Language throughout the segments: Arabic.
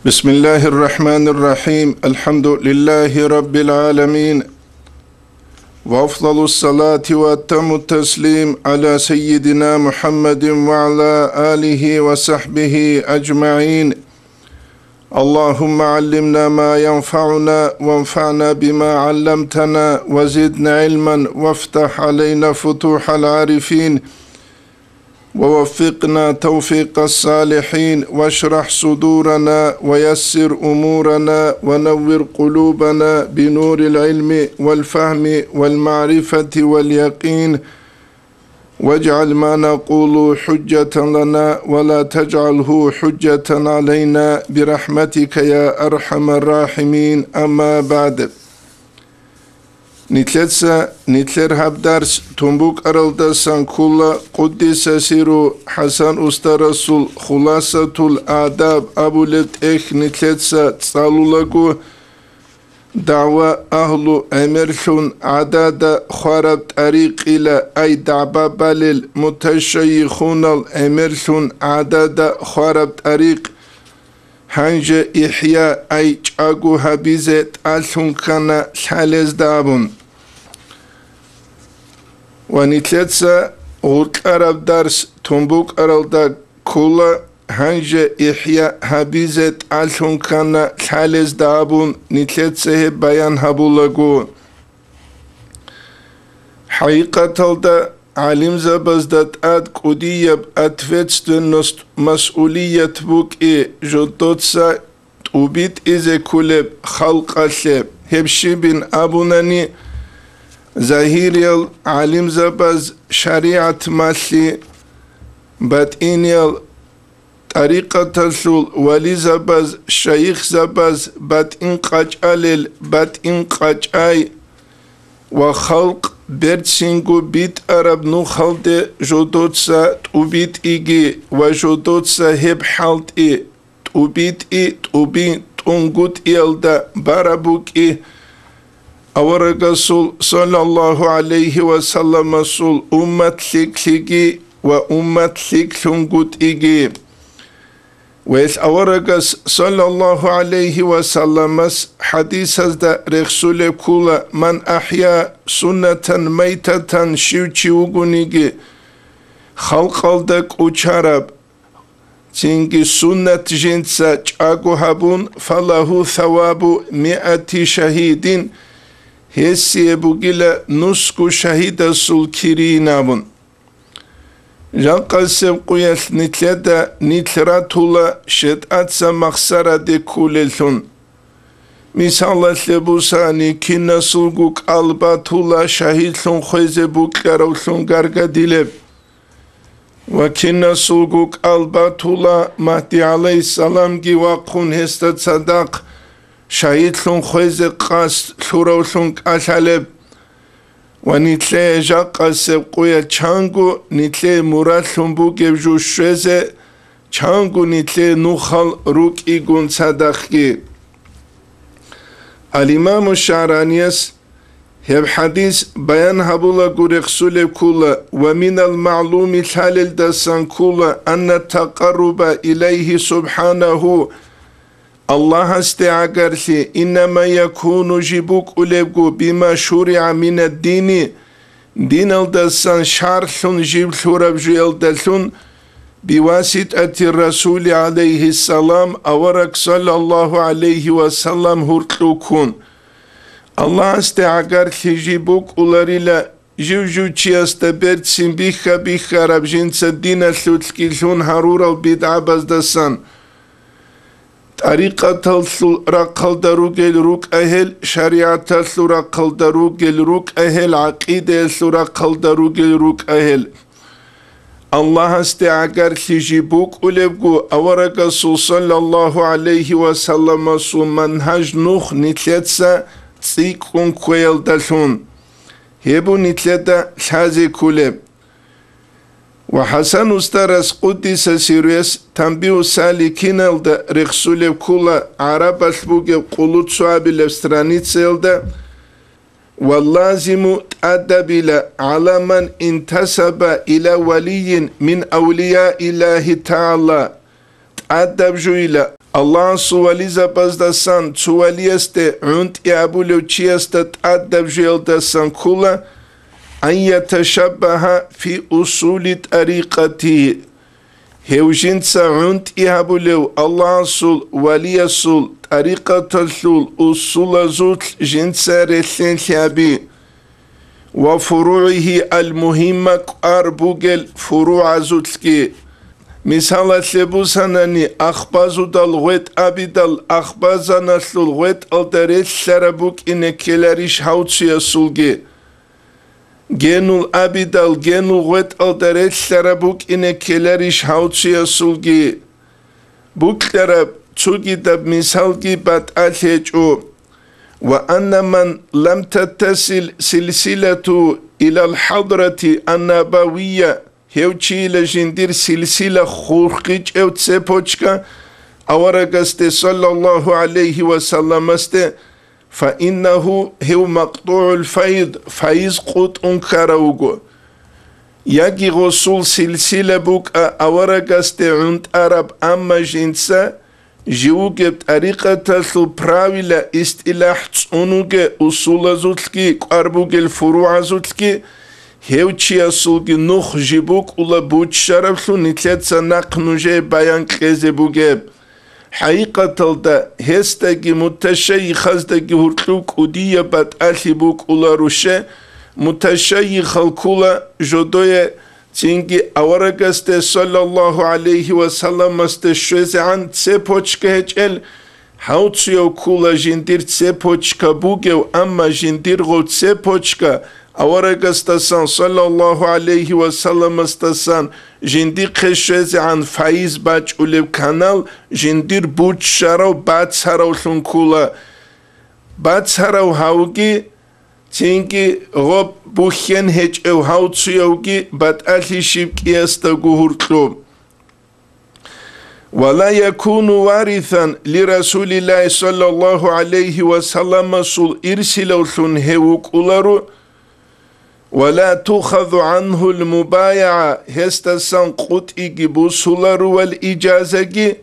بسم الله الرحمن الرحيم الحمد لله رب العالمين وأفضل الصلاة وأتم التسليم على سيدنا محمد وعلى آله وصحبه أجمعين. اللهم علمنا ما ينفعنا وانفعنا بما علمتنا وزدنا علما وافتح علينا فتوح العارفين ووفقنا توفيق الصالحين واشرح صدورنا ويسر أمورنا ونور قلوبنا بنور العلم والفهم والمعرفة واليقين واجعل ما نقول حجة لنا ولا تجعله حجة علينا برحمتك يا أرحم الراحمين. أما بعد نتلر هبدرس تنبوك أرلدسان كل قدس سيرو حسن أسترسول خلاصة الآداب أبو لتأخ نتلتسا تصالولكو دعوة أهل أمرشون عدد خارب طريق إلى أي دعبة بالل متشيخون الأمرشون عدد خارب طريق هنج إحياء أي جاغو هبيزت ألشون كان شالز دابون ونتلتسا غلق أرب درس تنبوك أرلدا كولا هنج إحياء هبيزت ألشون كان شالز دابون نتلتسا بيان هبولغو حقيقة الدا علم زبزدت أد قديب أتفتستنست مسؤولية بوك جدوتسا تبيت إذا كلب خلق الشب هبشي بن أبوناني زهيريال علم زبز شريعة ماشي باتينيال طريقة الشول ولي زبز شيخ زبز باتين قاجالل باتين قاجاي وخلق برتسينغو بيت أرب نو خلد جودوتسا تبيت إيجي وجودوتسا هب حالت تبيت تبين تنغوت إلدا باربوك أورغسول صلى الله عليه وسلم سول أمت لكليجي وأمت لكلنغوت إيجي ويس أورغس صلى الله عليه وسلم حديث دا رسول كولا من أحيا سنة ميتة شيوچي وغنيجي خلق الدك وچارب تنجي سنة جنسة جاغو هبون فله ثواب 100 شهيدين هسي بوغيلا نسكو شهيد سول كيرينابون جانقاسم قويل نتلدا نتلراتولا شتاتسا مخسارة دي كوليلون مثالا لبوساني كينا سلقوك الباتولا شهيدلون خويزي بوكلاروشون غارغا ديلب وكينا سلقوك الباتولا مهدي عليه السلام جي واقون هستت صداق شهيدلون خويزي قاس لوروشون كاشالب ونتلي جاقا سبقويا چانگو نتلي مرالون بوگيب جو شوزي چانگو نتلي نوخال روك إيگون صداقي الإمام الشعرانيس هب حديث بيان هبولا قرقسول كولا ومن المعلوم الحلال دسان كولا أن التقرب إليه سبحانه الله استعجرشي إنما يكون جبوك أولبغو بما شرع من الدين دين الدسان شارحون جيب شرب جيل دلون بواسطة الرسول عليه السلام أورك صلى الله عليه وسلم هرتلوكون الله استعجرشي جبوك أولاريلا جوجو تشيستبرت سنبيخا بيخا ربجنس الدين اللوتلكيلون هرورا البدعة بزدسان طريقة رقل دروجل روك أهل شريعة رقل دروجل روك أهل عقيدة رقل دروجل روك أهل الله استعجر خجيبوك أولبغو أورق صلى الله عليه وسلم سو منهج نوخ نتلتسا تسيكون كويل دلون هبو نتلتا شازي كولب وحسن استرس قدس سيريس تنبيه سالكين الدا رخصول كولا عرب البوغ قلوت صعب السترانيت سيلدا واللازم تأدب على من انتسب إلى ولي من أولياء الله تعالى تأدب جو إلى Allah suvaliza bazdasan suvaliyeste unt yabulu chiyastat addabjildasan kula an yatashabbaha fi usuli tariqati hevjinsa unt yabulu Allah sul waliyasul tariqatul usulazul jinsa reslen shabi wa furu'ihi al-muhimma arbugel furu'azulki misala lebusanani akhbazudal ghwet abidal akhbazanaslul ghwet aldaret sharabuk inekelarish hautsiya sulge genul abidal genul ghwet aldaret sharabuk inekelarish hautsiya sulge buklarab tsugidab misalgi bat alhechu wa anna man lam tattasil silsilatu ila al-hadrati an-nabawiyya hevchi lejendir silsila khurqich evtse pochka awaragaste sallallahu aleyhi ve sellemaste fa innahu hev maqtu'ul fayd faiz qut unkaraugo yagi gosul silsila buk awaragaste unt arab amma jinsa jiugebt ariqatal pravila istilah tsunuge usulazutki qarbugel furuazutki hevchiya sulgi nuh jibuk ula buch sharaflu nitletsa naqnuje bayan qezebugeb haqiqatalda hestagi mutashayikhazdagi hurtluk udiya bat alibuk ula rushe mutashayikhalkula jodoye Çünkü avaragaste sallallahu aleyhi ve sellem aste şözean tsepoçka heçel hautsiyo kula jindir tsepoçka bugev amma jindir go tsepoçka avaragastasan sallallahu aleyhi ve sellem astasan jindir keşözean faiz baç ulev kanal jindir buç şarav batsarav lun kula batsarav haugi Çünkü rob buchen hiç ev hautsuyavgi bat alhişib kiyasta guhurtlu. Ve la yakunu varithan li Resulillahi sallallahu aleyhi ve sellem sul irsilawthun hevuk ularu ve la tukhadhu anhul mubaya'a hestasan qut'igi busularu vel icazagi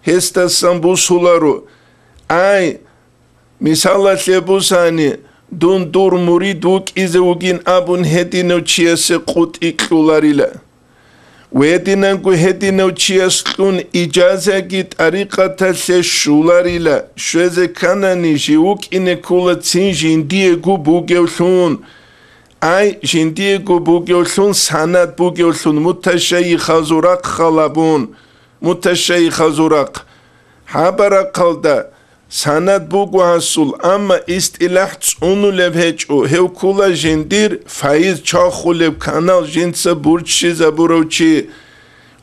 hestasan busularu. Ay misalat lebusani Dun dur muriduk izewugin abun hedino chiyase qut iklularila. Wedina gu hedino chiyaslun ijaza git ariqata se shularila. Shweze kanani jiwuk inekula tsin jindie gu bugewlun. Ay jindie gu bugewlun sanat bugewlun mutashayi khazurak khalabun. Mutashayi khazurak. Habara qalda. Sanat bugu hasul ama istilah tsunu lebhechu hevkula jindir faiz çaxulev kanal jinsa burçi zaburovchi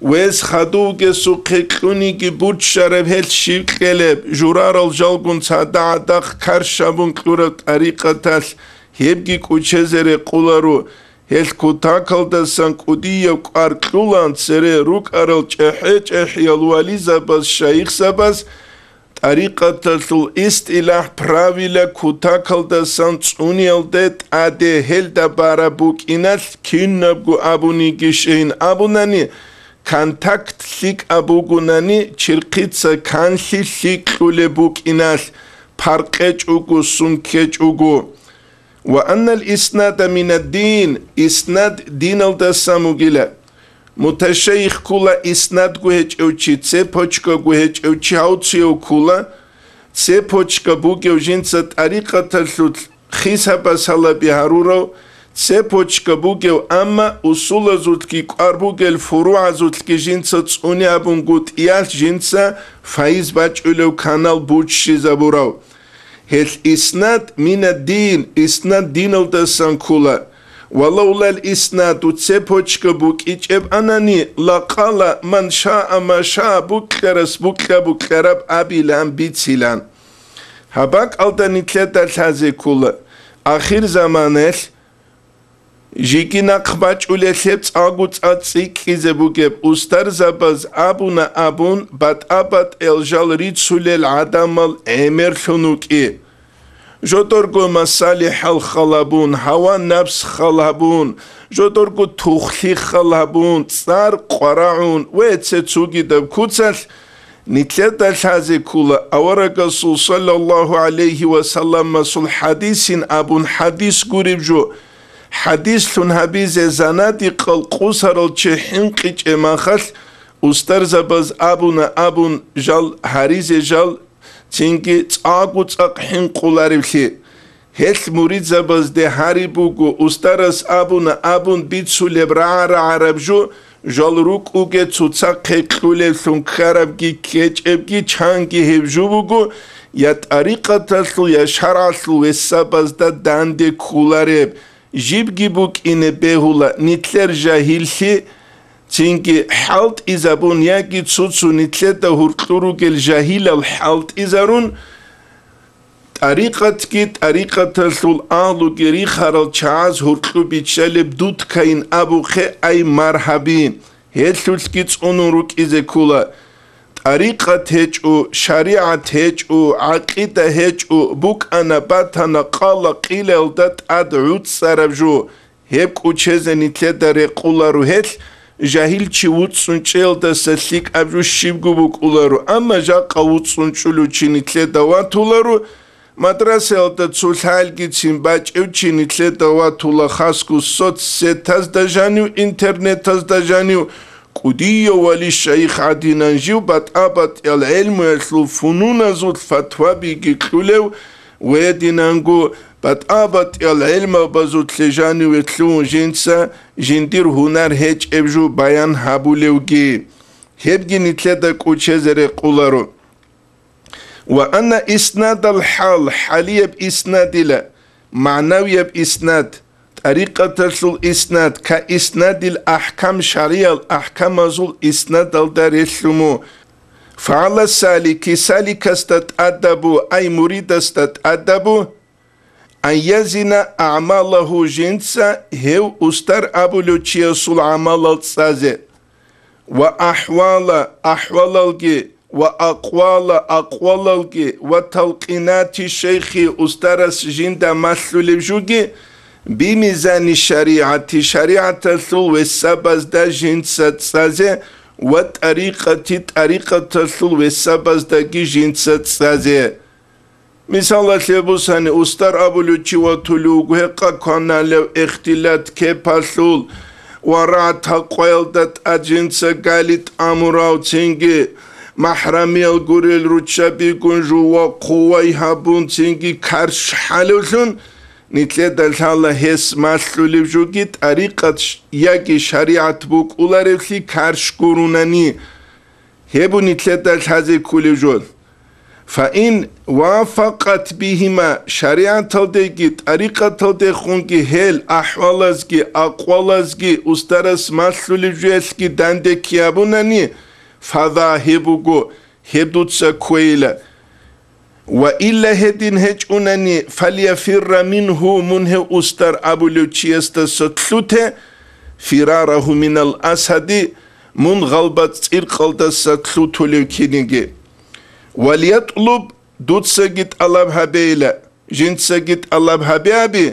wes khaduge su qiquni gi burç sharabhel shivkeleb juraral jalgun sadadak karshabun qurat ariqatal hebgi kuchezere qularu hel kutakalda sankudiyev qarqulan sere ruk aral chehe yalwaliza bas shaykh sabas Ariqatul istilah pravila kutakalda santsunialdet ade helda barabuk inal kinnabgu abuni gishin abunani kontakt lik abugunani çirqitsa kanli lik lulebuk inal parqech ugu sunkech ugu wa annal isnada minad din isnad dinalda samugila Mutaşayih kula isnad guheç evçi tsepoçka guheç evçi hautsiyo kula tsepoçka bugev jinsa tariqatallut khisabasala biharuro tsepoçka bugev amma usulazutki qarbugel furuazutki jinsa tsuni abun gut iyal jinsa faiz baç ölev kanal buçşi zaburav hel isnad mina din isnad dinaldasan kula ولولا الإسناد تسبوچك بوك إجب أنني لقال من شاء ما شاء بوكلرس بوكلرب أبيلان بيتسيلان هباك ألداني تلتا الهازي كولا آخر زمانل جيكينا قباچ أوليثيبت آغوت أتسيك إزي بوكيب أستر زباز أبونا أبون بات أبات إلجال ريد سوليل عدامل أمير ثنوك إيه Jodorgo masalih al khalabun, hawa nafs khalabun, jodorgo tukhli khalabun, tsar qaraun, wetse tsugidab kutsal, نتلتا الحازي كولا أورا رسول صلى الله عليه وسلم مسول حديث أبون حديث قريب جو حديث تنهبيز زنادق القصر الچحين قيج اماخل استرز باز أبون جال حريز جال تنكي تاقو تاقحين قولاريبلي هيث مريد زباز دي حاربوغو استرز أبون بيتسو لبرعار عربجو جال روك اوغي تسوتساق قيقلولي ثنكاربگي كيجبگي چانگي هبجوبوغو يا طريقة تسلو يا شرعسلو وساباز دا دانده كولاريب جيبگي بوك إنه بهولا نتلر جاهلشي تنكي حالت إزابون ياكي تسوتسو نتلر دا هرقلوروغ الجاهل الحالت إزارون طريقة تسلو الآلو گري خارل چاز هرقلو بيتشالب دوت كاين أبو خي أي مرحبين هيتلوز كيتس أنوروك إزاكولا طريقة هجو شريعة هجو عقيدة هجو بوك أنا باتنا قال قيل الدات أدعوت سربجو هيك أوچيزني تلداري قولارو هيل جاهل چي وطسونچيل دا سسليك أبجو شيبگو بوك أولارو أما جا قوطسونچولو چيني تلدوات أولارو مدرسة الدا تسولحالگي تسنباج او چيني تلدوات أولا خاسكو صوت ستاز دا جانيو انترنت تاز دا جانيو قدية ولي الشيخ عدنان جيو بات العلم يسلو فنون زود فتوى بيجي كلو ويدنانجو بات العلم بزود لجاني ويتلو جنسا جندير هنر هيج ابجو بيان هابولوغي هبجي نتلدك وچزر قولارو وأنا إسناد الحال حالية بإسناد لا معنوية بإسناد طريقة الإسناد كإسناد الأحكام شريعة الأحكام زول إسناد الدار السمو فعلى سالك استتأدبو أي مريد استتأدبو أن يزن أعماله جنسا هو أستر أبو لوتشيسول عمال التسازي وأحوال الجي وأقوال الجي وتلقينات الشيخ أسترس جند مسلول بجوجي بميزان الشريعة شريعة الثل والسبز دا جنس تسازي طريقة الثل والسبز دا جنس تسازي مثال لبوساني أستر أبو لوتشي وطلوغ هقا كنا لو اختلاط كيباسول ورات هقويل دات أجنس قالت أمراو تنجي محرمي الغوريل روتشابي كنجو وقوي هابون تنجي كارش حالوزون نتلد الله هس مسلول بجوجي طريقة ياكي شريعة بوك أولارفلي كارش كوروناني هبو نتلد الحزي كل جول فإن وافقت بهما شريعة تلدي طريقة تلدي خونكي هل أحوالزكي أقوالزكي أسترس مسلول بجوزكي دانده كيابوناني فذا هبوغو هبدوتسا كويلة وإلا هدين هجوناني فليفر منه أستر أبو لوتشيست ستلوته فراره من الأسد من غلبة إرقلت ستلوته لوكينيجي وليطلب دوتسا جيت الله بهبيلة جنسا جيت الله بهبيابي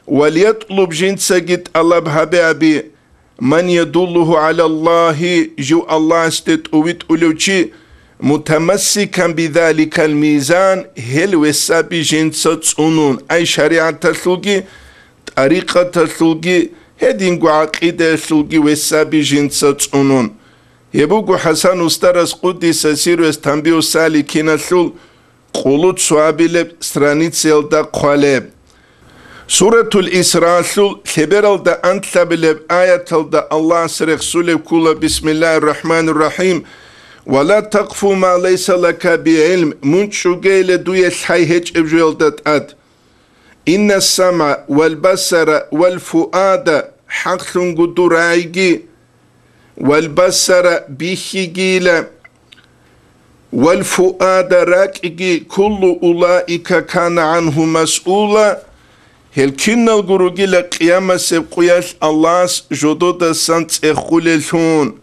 وليطلب جنسا جيت الله بهبيابي من يدله على الله جو الله استتويت أولوشي متمسكا بذلك الميزان هل وسابي جنسة تسونون أي شريعة تسلوغي طريقة تسلوغي هدينغو عقيدة تسلوغي وسابي جنسة تسونون يبوغو حسن استرس قدس سيرو استنبيو سالي كينسلول قولوت سوابيلب سترانيت سيلدا قوالب سورة الإسراء خبرل دا أنتلبلب آية دا الله سرق سولب كولا بسم الله الرحمن الرحيم ولا تقف ما ليس لك بعلم منشو جيل دوية حيهج ابجوال دات إن السمع والبصر والفؤاد حق قدر عيجي والبصر بيخي جيل والفؤاد راكجي كل أولئك كان عنه مسؤولا هل كنا الجروجي لقيامة سبقياش الله جدود سنت اخوللون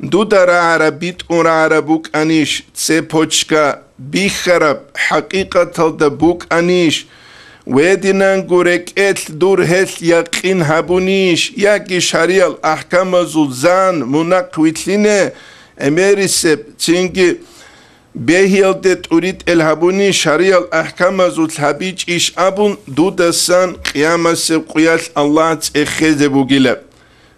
دو در عربيت اور عربوك انيش تسيبوچكا بيخرب حقيقة تلدبوك انيش ويدنان گورك اتل دور هل يقين هبونيش ياكي شريال احكام زلزان منقويتلينه اميرسب تنجي بهيل دي توريد الهبوني شريع الأحكام زوت هبيج إيش أبون دودسان قيامة سبقيال الله تخيز بوغيلب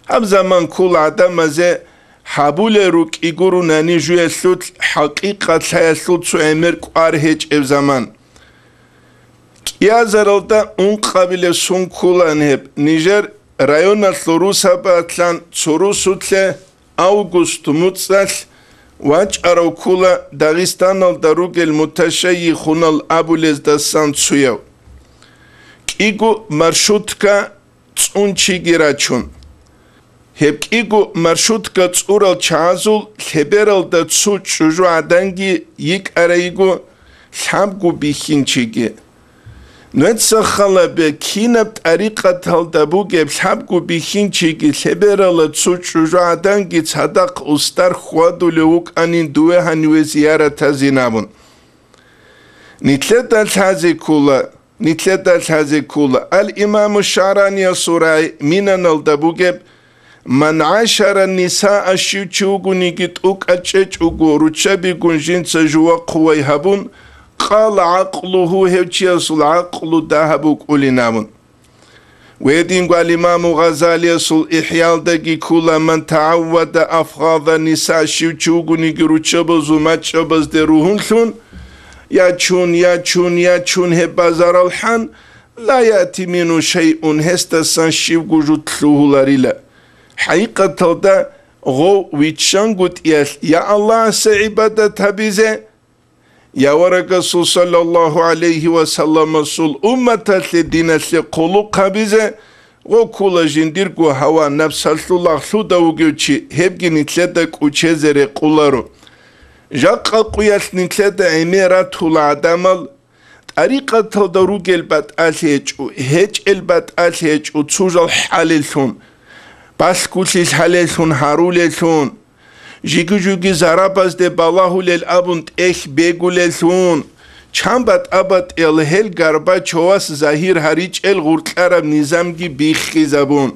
هم زمان كل عدم زي حبول روك إيغورو ناني جوية سلوت حقيقة سايا سلوت سو أمير قوار هيج إف زمان يا زرالدا اون قابل سون كولان هب نيجر رايونا سلوروسا باتلان سوروسوتل أوغوست موتسال واج أروكولا داغستان الدروج المتشيخون الأبوليز دستان سويو كيغو مرشوتكا تسونشي جيراتشون هب كيغو مرشوتكا تسورال چازول لبرال دا تسو چوجو عدنگي يك أريغو لحبگو بيخينچيگي نتسخلا بكينب طريقة الدبوغ بحبگو بيخينچيگي لبرال تسو چوجو عدنگي تصدق استر خوادو لوك انين دوه هنوه زيارة تزينابون نتلت الحازي كولا الإمام الشعراني سوراي مينان الدبوغ من عشر النساء الشيوچوغو نيجت اوك اچچوغو روچبي گونجين سجوا قوي هبون قال عقله هيچيس العقل دهبوك أولينامون ويدين قال الإمام غزالي سل إحيال دقي كل من تعود أفغاض النساء شيوچوغو نيجي روچبز ومچبز دروهن ثون يا هبازار الحن لا يأتي منه شيء هستسان شيوغو جتلوه لريلا حقيقة دا غو ويتشانغوت يا الله سعبادة تبيزة يا ورقصو صلى الله عليه وسلم صل أمة الدين قلو قبيزة غو كولا جنديرغو هوا نفس الله خلودا وغيوچي هبگي نتلدك وچزر قولارو جاقا قوياس نتلد عميرات العدمال طريقة الدروج البتاليجو هج البتاليجو تسوجل حاليلثون بس كوشيس حاليلثون هاروليلثون جيجوجوغي زراباز دي بالله للأبون اخ بيگوليلثون چامبات ابات الهل غربا چواس ظاهر هريج الغورت عرب نظامگي بيخي زبون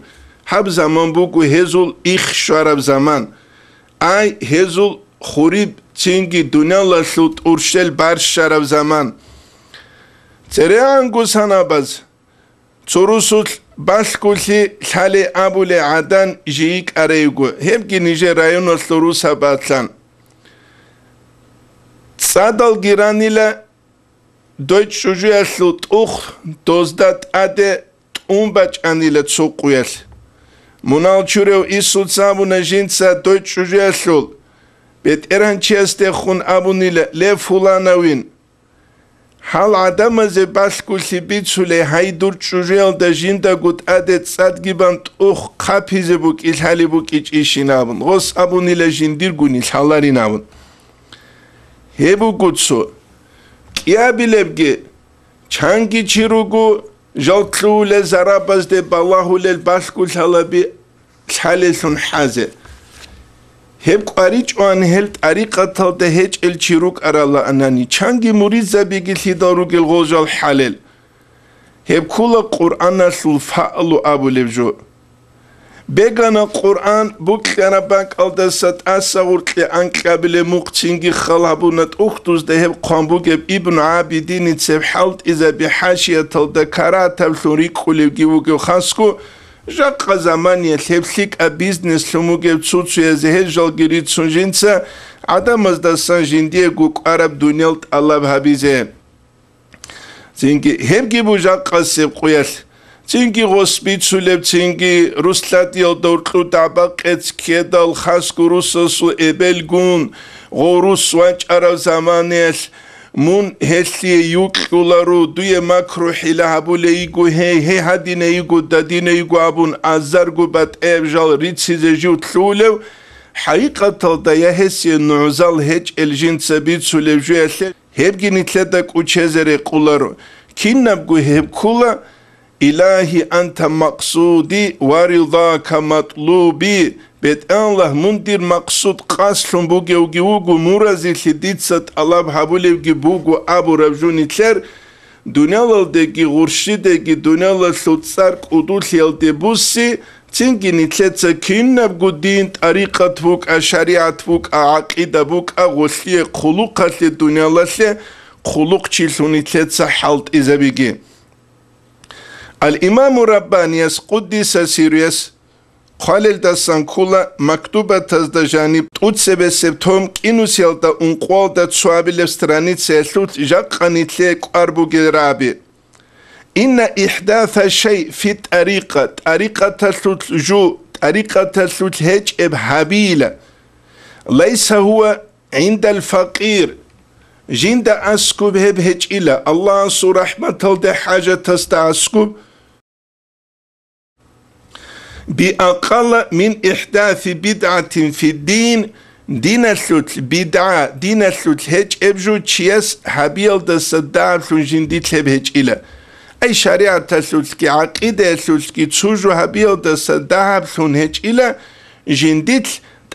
حب زمان بوگو هزول اخ شرب زمان اي هزول خوريب تينگي دنيا لسلوت ارشل برش شرب زمان تريانگو سناباز تروسول باسكولي خالي ابولي عدن جيك اريگو هبگي نيجي رايون سلوروسا باتلان صادل گيرانيلا دويتش شوجو سلوت اوخ دوزدات اده اونباچ انيلا تسوقويل منالچوريو ايسوت سابونا جينسا دويتش شوجو سلول بيت ارانچيستي خون ابونيلا لفولاناوين حال عدم از باسکولی بیتسوله هایدور چوجیل دژیندا گود عدد صد گیبند اوخ قپیز بوک ایل بوک ایچ نابون غص ابونی لجندیر گونی حالاری نابون هبو گودسو کیا بیلبگی چانگی چیروگو جلتلو لزراباز ده بالله للباسکول حالبی حالسون حازه هب قاريج وان هلت طريقة ده هج الچيروك أرالا أناني چانگي مريزة بيگي داروگ الغوجة الحلال هب كل قرآن سلفاء أبو لبجو بيگانا قرآن بوك لنا بانك الدست أساورت لأنك قبل مقتنگي خلابونت أختوز ده هب قنبوك ابن عابدين تسيب حالت إذا بحاشية الدكارات الثوريك خليبگي وگو خاسكو جاق زمان يتلبسيك بيزنس لموجب تسوتسو يزهج جالجريد سنجنسا عدم از دستان جنديه قوك عرب دنيالت الله بحبيزه زنگي همگي بو جاق سيب قويل زنگي غصبيت سولب زنگي رسلات يل دورتلو دعباق اتسكيدال خاسكو رسسو ابلگون غوروس وانج عرب زمانيل مون هسي يوكلارو دوية ماكرو حيلا هبولي يگو هي هادين يگو دادين يگو ابون ازارگو بات ابجال ريتسي زجو تلولو حقيقة دايا هسي نعزال هج الجنس بيت سوليو جوية هبگي نتلدك وچزري قولارو كين نبگو هب كولا إلهي أنت مقصودي ورضاك مطلوبي بيت الله مندير مقصود قاسلون بوغي وغيوغو مرازي لديتسات الله بحبولي بوغو أبو ربجوني تلر دنيا لديكي غرشي ديكي دنيا لسوتسارك ودول يلدي بوسي تنجي نتلتسا كينا بقو دين طريقة بوك شريعة بوك عقيدة بوك غسلية خلوقة الدنيا لسلية خلوق تشيلسو نتلتسا حالت إذا بيجي الإمام رباني قدس سيريس قال الدسان كولا مكتوبة تزد جانب تقدسب سبتهم كينو سيالتا انقوال دا تسوابي لفسترانيت سيسلوت جاقاني تليك أربو جرابي إن إحداث الشيء في طريقة تسلوت جو طريقة تسلوت هج إبهابيلة ليس هو عند الفقير جند أسكب هب هج إلا الله سو رحمة الله حاجة تستعسكب بأقل من إحداث بدعة في الدين دين الثلث بدعة دين الثلث هج إبجو تشيس حبيل دا صدار جندي تلب هج إلا أي شريعة الثلث كي عقيدة الثلث كي تسوجو حبيل دا صدار هج إلا جندي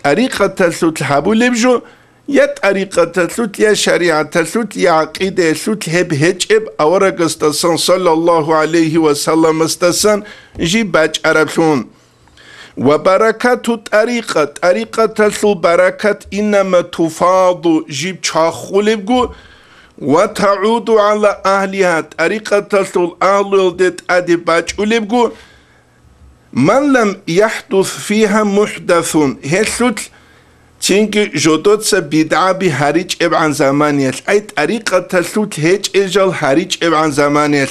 طريقة الثلث حبو لبجو يا طريقة الثلث يا شريعة الثلث يا عقيدة الثلث هب هج إب أورق استسان صلى الله عليه وسلم استسان جيب باج عربون وبركات طريقة البركة إنما تفاض جيب شاخولبجو وتعود على أهلها طريقة الأهل دت أدي باجولبجو من لم يحدث فيها محدث هسوت تينكي جودوتس بدعة بهاريج عن زمانيل أي طريقة السوت هيج إجل هاريج عن زمانيل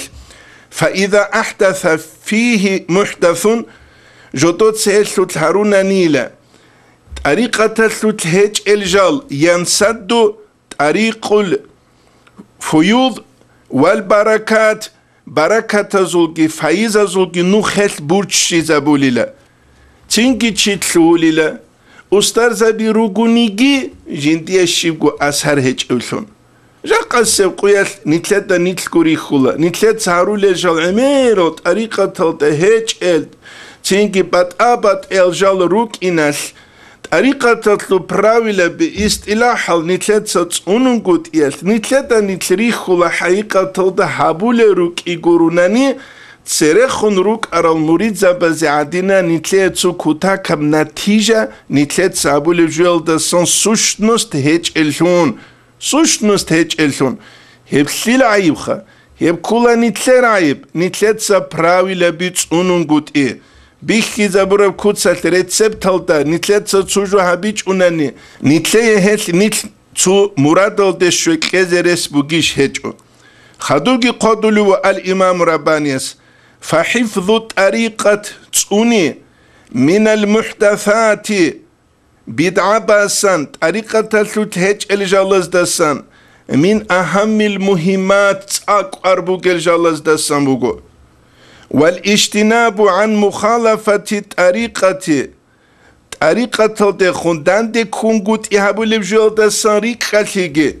فإذا أحدث فيه محدث جودوتس هسوت هارونا نيلة طريقة السوت هيج إجل ينسد طريق الفيوض والبركات بركة زوجي فايزة زوجي نخل برش زبوليلا تينكي تشيتلوليلا أستار زبي روغونيجي جندي الشيبغو أسهر هج أولون جاق السبقوية نتلت نتلكوري خولا نتلت سهرو لجال عميرو طريقة تلت هج إل تينجي بات آبات إل جال روك إناس طريقة تلتلو براويلة بإستلاح نتلت ستسوننغوت إل نتلت نتلري خولا حقيقة تلت حابول روك إيغوروناني تسرخون روك أرال مريد زبازي عدينا نتلت سو كوتا كم نتيجة نتلت سابو لجوال دسان سوشنوست هيج إلهون سوشنوست هيج إلهون هب سيل عيبخا هب كولا نتلر عيب نتلت سابراوي لبيتس أونونغوت إيه بيخي زبورب كوتسا تريتسب تلتا نتلت سوجو هبيج أوناني نتلي هيل نتل سو مرادل دشوي كزرس بوغيش هيجو خدوغي قدلو الإمام ربانيس فحفظ طريقة تسوني من المحدثات بدعة باسان طريقة تلتهج الجالز دسان من أهم المهمات أقربو الجالز دسان بوغو والاجتناب عن مخالفة طريقة تخندان دي كونغوت إهابو لبجوال دسان ريكاليجي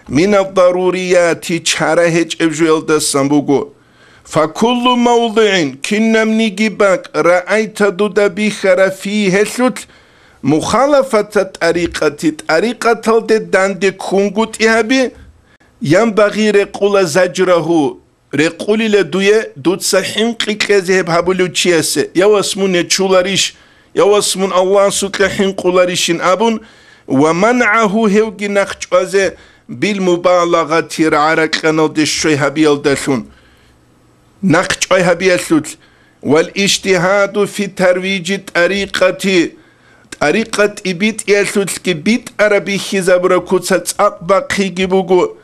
من الضروريات تشارهج ابجوال دسان بوغو فكل موضع كنا منيجيبك رأيت دودا بيخر فيه سلوت مخالفة طريقة الدان دي كونغوت إهابي ينبغي رقول زجره رقول لدوية دوت سحين قيكازيب هابولو تشيس يواسمون يتشولاريش يواسمون الله سكحين قولاريشين أبون ومنعه هوغي نخجوازي بالمبالغة رعارك قنال الشوي هبيل دلون نخجوي هبيل سلوت والاجتهاد في ترويج طريقة إبيت يسلوت كبيت عربي خزابرا كوتسات أقبقي جبوغو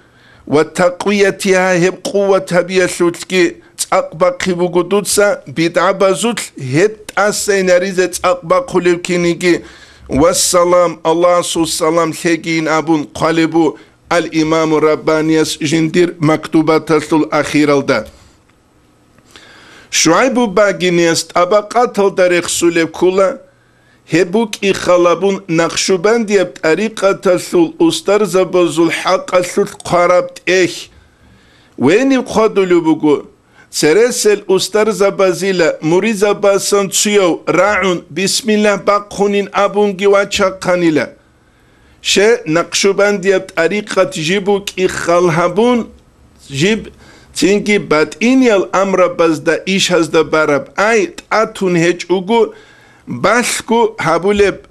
وتقويتها هب قوة هبيل سلوت كي أقبقي بوغو دوتسا بيت عبازوت هت أسين ريزت أقبقو لكينيجي والسلام الله سو السلام ثقين أبون قلبو الإمام ربانيس جندير مكتوبة الأخيرة دا شعيب باقينيست أبقات الدريق سوليب كولا هبوك إخالبون نقشبان دي بطريقة الأستر زبزو الحق قربت إيش وين يقادوا لبقو سرسل أستر زبازيلا مريزا باسان تسيو راعون بسم الله باقونين أبونجي واتشاقانيلا شا نقشبان دي بطريقة جيبوك إخالهبون جيب Цинги батиньял амрабазда ишазда бараб ай татун хеч угу баску хабулеб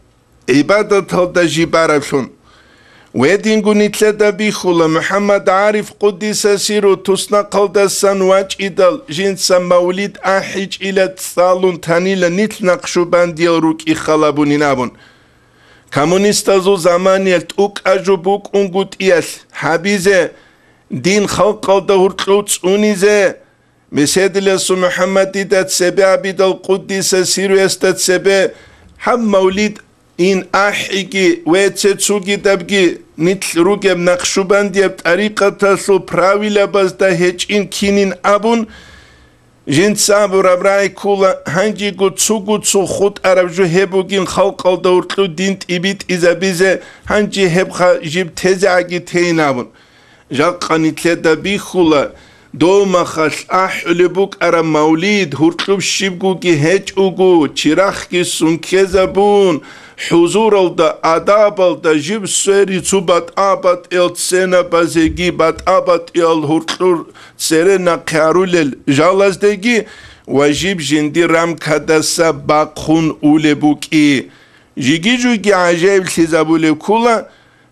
ибадатал да жибарабшун. Ведингу нитледа бихула Мухаммад Ариф Кудиса сиру тусна қалдасан вач идал жинса маулид ахич илет салун танила нитл нақшубандиял рук ихалабуни набун. Коммунистазу заманият ук ажубук унгут ияс хабизе дин халқалда хуртлуц унизе меседилесу Мухаммад идат себе абидал Кудиса сиру естат себе хаб маулид ин ахиги вецецуги дабги нитл ругеб нақшубандиеб тариқатасу правилабазда хечин кинин абун жинцабу рабрай кула ханжигу цугуцу худ арабжу хебугин халқалда уртлу динт ибит изабизе ханжи хебха жиб тезе аги тейн абун жаққа нитледа бихула دومخل أحلبك أرى موليد هرتلب شبكوكي هج أوغو چراخكي سنكي زبون حضور الدا أداب الدا جيب سيري تبات آبات إل تسينا بازيگي بات آبات إل هرتلور سيرنا كارول جالز ديگي وجيب جندي رام كدسا باقخون أولبوكي جيگي جوگي عجيب سيزابولي كولا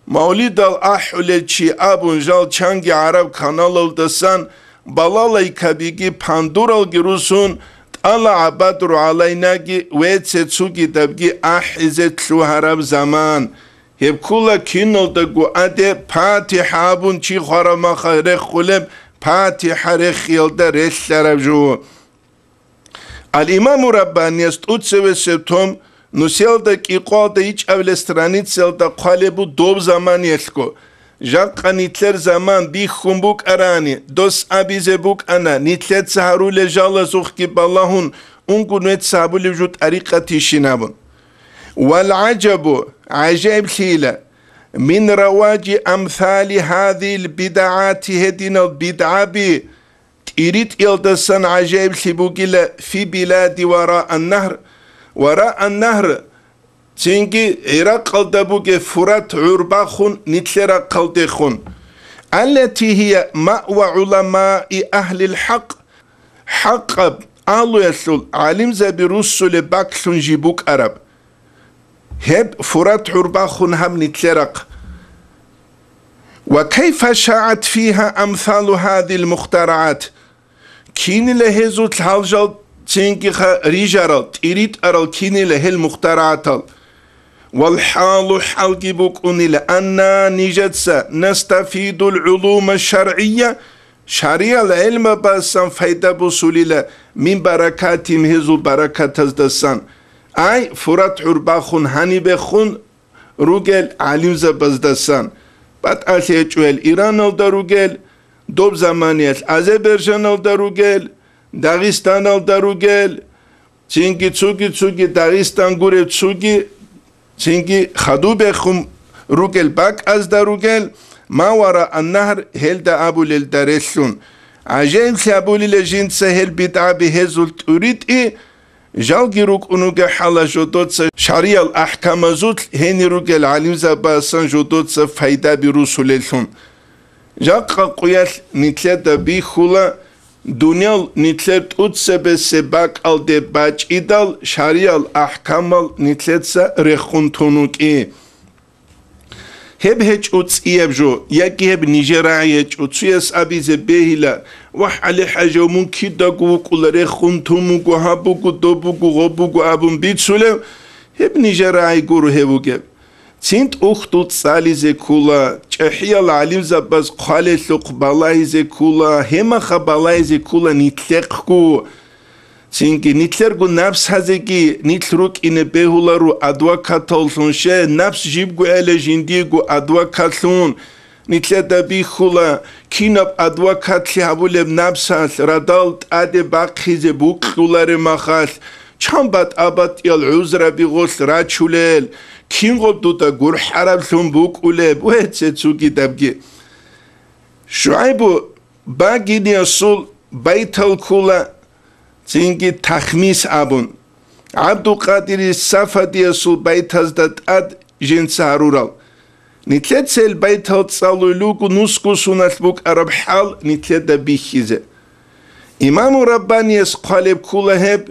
موليد الأحلب چي أبون جال چانگي عرب كانال الدسان Balalay kabigi pandural girusun ala abadru alaynagi vetsetsugi dabgi ahizet harab zaman hep kula kinolda gu ade Fatiha bun chi kharama khare khuleb Fatiha re khilda reslarabju al imam rabbani stutse septom nuselda ki qalda hiç evle stranitselda qalebu dob zaman yelko Jaqqa nitler zaman bi khumbuk arani dos abize buk ana nitlet saharule jalla zukhki ballahun ungunet sabul vücut ariqati shinabun wal ajabu ajab khila min rawaji amthali hadhihi al bid'at hedina al bid'a bi irit yaldasan ajab khibugila fi biladi wara an nahr Çünkü Irak'da bu Furat Urbahun nitlera kaldehun. Alleti hiye ma'va ulamai ahlil haq. Haqqab aluyasul alimze bir russule baksun jibuk Arab. Hep Furat Urbahun ham nitlerak. وكيف شاعت فيها أمثال هذه المخترعات؟ كين لهزو تحالجال تنكي ريجارال تريد أرال كين له المخترعات والحال حلقبك لأن نجدس نستفيد العلوم الشرعية شريع العلم بسان فايدة بسوليلا من بركاتهم هزو بركات تزدسان أي فرات عرباخون هاني بخون روغل علم زبزدسان بعد أسيجوال إيران الدا روغل دوب زمانيات أزربيجان الدا روغل داغستان الدا روغل چنگی چوگی داغستان گوره چوگی Çünkü khadu bekhum rugel bak az da rugel ma wara an-nahr hel da abul el-daresun ajel sabul el-jin sehel bid'a behezul turid jal giruk unuge hala jodot sharial ahkamazut heni rugel alim zabasan jodot fayda bi rusulelsun jaqqa quyal nitleda bi khula Dunyal nitlet utsebe sebak al de bac idal şarial ahkamal nitletsa rekhuntunuki. Heb heç uts iyebjo yaki heb Nijeraya utsuyas abize behila vah ali haja munkida gukul rekhuntumu habugu dobugu gobugu abun bitsule heb Nijeraya guru hebuge. Sint uxtut salize kula çahiyal alim zabaz qale luq balaize kula hema khabalaize kula nitlekku çünkü nitler gu nafs hazegi nitlruk ine behularu advokat olsun she nafs jibgu ele jindi gu advokatun nitleda bi khula kinab advokat habule nafsas radal ade baqize bu khulare makhal chambat abat yal uzra bi ghus rachulel Kingob da gur harab buk ule bu etse tsugi dabgi. Şuaybu bagi diyasul baytal kula zingi tahmis abun. Abdülkadir Safa diyasul baytazdat ad jinsa harural. نتلت سيل بيت هتصالو لوكو نسكو سنة بوك أرب حال نتلت بيخيزة إمام رباني يسقالب كلهب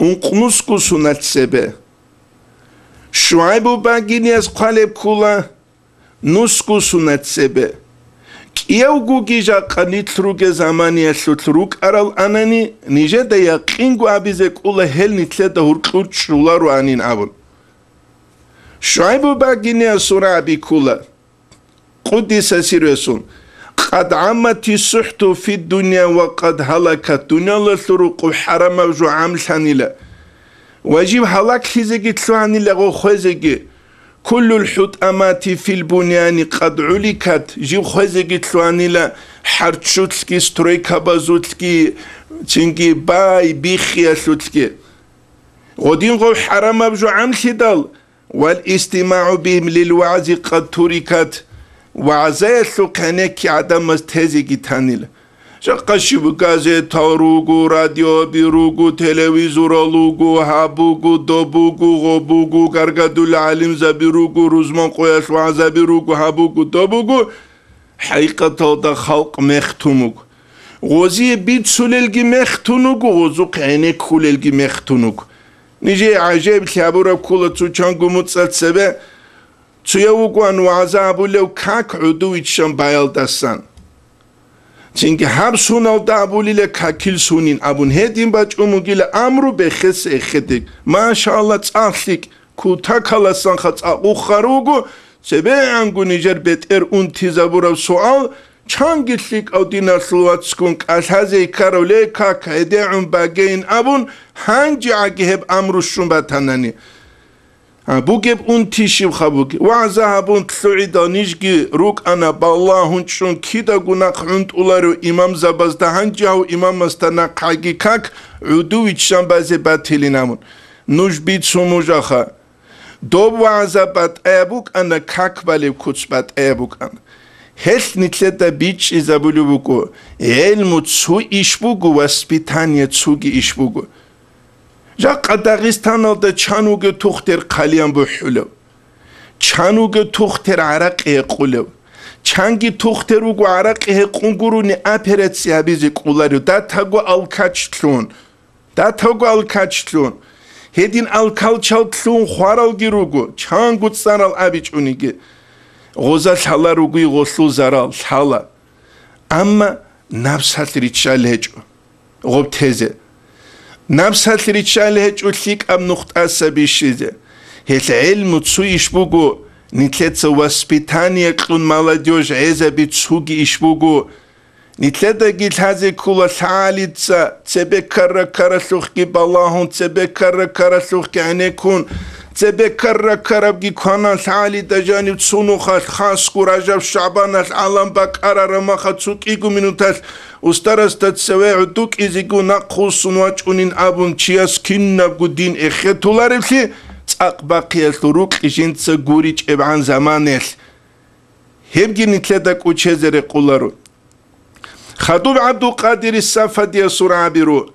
انقنسكو سنة سبه شعيب باقين يسقالب كله نسكو سنة سبه كيوغو جيجا قنيت روك زماني يسلوت روك أرال أناني نيجا دا يقينغو عبيزة كله هل نتلت دا هرقود شلارو عنين أبون شعيب باقين يسورة عبي كله قدس سيرسون قد عمت السحت في الدنيا وقد هلكت الدنيا للطرق حرام وجو عامل ثانيلا وجيب هلاك خزيجي تلواني لغو خوزيجي كل الحطامات في البنيان قد علكت جيب خوزيجي تلواني لا حرتشوتسكي سترويكا بازوتسكي تنجي باي بيخيا سوتسكي ودين غو حرام وجو عامل ثدال والاستماع بهم للوعظ قد تركت وعزايسو كانك عدم استهزيكي تانيل شاقشي بغازيتا روغو راديو بيروغو تلفزيون روغو هابوغو دوبوغو غوبوغو غرغدو العالم زبيروغو روزمان قوياش وعزابيروغو هابوغو دوبوغو حقيقة دا خلق مختوموغ غوزي بيت سوللغي مختونوغو غوزو كانك خوللغي مختونوغ نيجي عجيب تلابورا كولا تشانغو متصل سبه تيوغوان وعزابو لو كاك عدو يتشان بايل دستان چنگه هر سونال دابولی لکاکیل سونین ابون هدیم باج اموگیل امرو بخس اخدک ماشاءالله تاخلیک کوتا کالسان خط او خروگو سبه انگو نیجر بتر اون تیزابورا سوال چانگیتلیک او دیناسلوات سکونک از هزی کارولی کاک هدیعون باگین ابون هنجی عگیهب امروشون باتنانی بوجب أنتيشيب خبوك وعزابون تلوعي دانيشجي روك أنا بالله هنشون كيدا قناق عند أولارو إمام زبازده هنجاو إمام مستناق حاجي كاك عدوي تشان بازي باتلينامون نوش بيت سموجاخا دوب وعزابات أبوك أنا كاك بالي كوتش بات أبوك أنا هل نتلتا بيتش إزابولو بوكو علمو تسو إشبوكو واسبيتانيا تسوكي إشبوكو جا قداغستان دا چانوغ توختر قليان بحولو چانوغ توختر عرق يقولو چانگي توختروغ عرق يقونغورو ني اپرت سيابيزي قولاريو دا تاغو الكاچتلون دا تاغو الكاچتلون هدين الكالچالتلون خوارالگيروغو چانگو تسانال ابيچونيگي غوزا سالاروغي غوسلو زارال سالا اما نفسات ريچال هجو غوب تيزي نفسات ريتشال هج وليك ام نقطة سبيشيزة هل علم تسو يشبوغو نتلت واسبيتانيا كلون مالاديوج عيزة بتسوغي يشبوغو نتلت جيل هذه كل ثالثة تبكر كرسوخي بالله تبكر كرسوخي عنيكون تبكر كربجي كنا ثالثة جانب سونوخ خاص كراجب شعبان العالم بكرر ما خدسوك إيجو منوتاس استرست تسوي عدوك إزيجو نقص سنواج أنين أبون تشياس كنا بقدين إخيطولاربسي تأقباقي الثروك إجين تسجوريج إبعان زمانيس هبجي نتلدك وچهزر قولارو خدوب عبدو قادر السافة سرعة برو